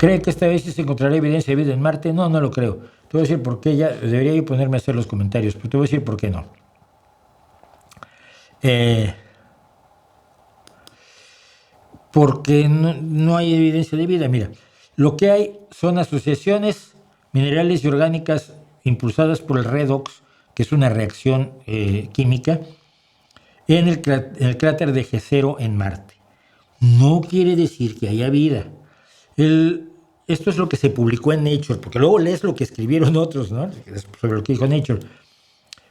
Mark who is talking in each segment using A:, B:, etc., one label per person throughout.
A: ¿Cree que esta vez sí se encontrará evidencia de vida en Marte? No, no lo creo. Te voy a decir por qué. Ya debería yo ponerme a hacer los comentarios, pero te voy a decir por qué no. Porque no hay evidencia de vida. Mira, lo que hay son asociaciones minerales y orgánicas impulsadas por el redox, que es una reacción química, en el cráter de Jezero en Marte. No quiere decir que haya vida. Esto es lo que se publicó en Nature, porque luego lees lo que escribieron otros, ¿no?, sobre lo que dijo Nature.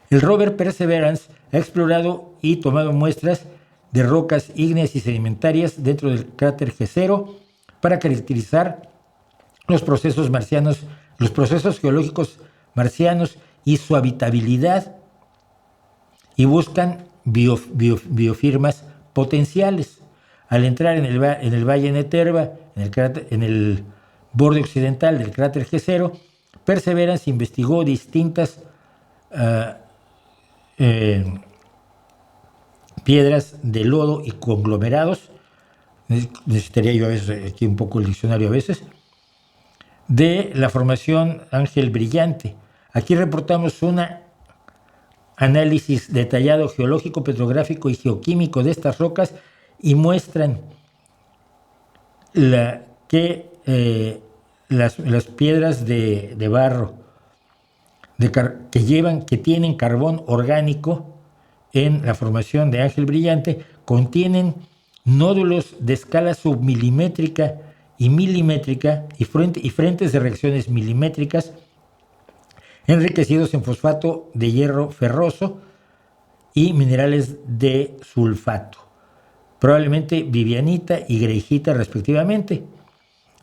A: El rover Perseverance ha explorado y tomado muestras de rocas ígneas y sedimentarias dentro del cráter Jezero para caracterizar los procesos marcianos, los procesos geológicos marcianos y su habitabilidad, y buscan biofirmas potenciales. Al entrar en el valle Neterva, en el borde occidental del cráter Jezero, Perseverance investigó distintas piedras de lodo y conglomerados. Necesitaría yo a veces aquí un poco el diccionario a veces, de la formación Ángel Brillante. Aquí reportamos un análisis detallado geológico, petrográfico y geoquímico de estas rocas, y muestran que las piedras de barro que tienen carbón orgánico en la formación de Ángel Brillante contienen nódulos de escala submilimétrica y milimétrica y frentes de reacciones milimétricas enriquecidos en fosfato de hierro ferroso y minerales de sulfato, probablemente vivianita y greijita respectivamente.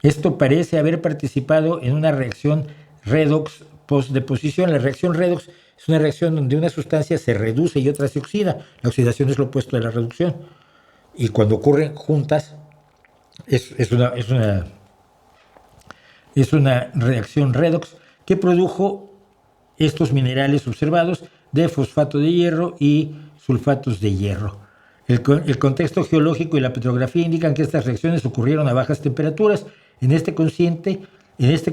A: Esto parece haber participado en una reacción redox postdeposición. La reacción redox es una reacción donde una sustancia se reduce y otra se oxida. La oxidación es lo opuesto de la reducción. Y cuando ocurren juntas, es una reacción redox que produjo estos minerales observados de fosfato de hierro y sulfatos de hierro. El contexto geológico y la petrografía indican que estas reacciones ocurrieron a bajas temperaturas. En este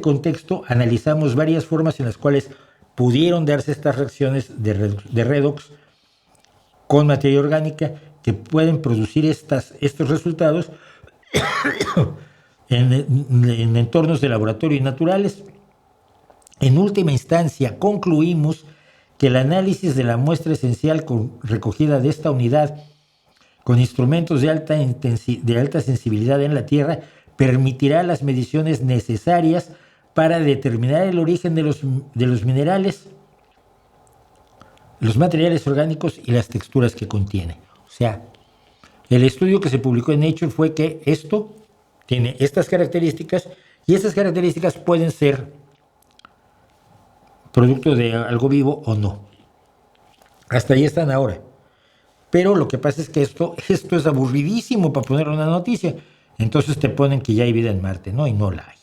A: contexto analizamos varias formas en las cuales pudieron darse estas reacciones de redox con materia orgánica que pueden producir estos resultados en entornos de laboratorio y naturales. En última instancia, concluimos que el análisis de la muestra esencial recogida de esta unidad con instrumentos de alta sensibilidad en la Tierra permitirá las mediciones necesarias para determinar el origen de los minerales, los materiales orgánicos y las texturas que contiene. O sea, el estudio que se publicó en Nature fue que esto tiene estas características, y estas características pueden ser producto de algo vivo o no. Hasta ahí están ahora. Pero lo que pasa es que esto es aburridísimo para poner una noticia. Entonces te ponen que ya hay vida en Marte, ¿no? Y no la hay.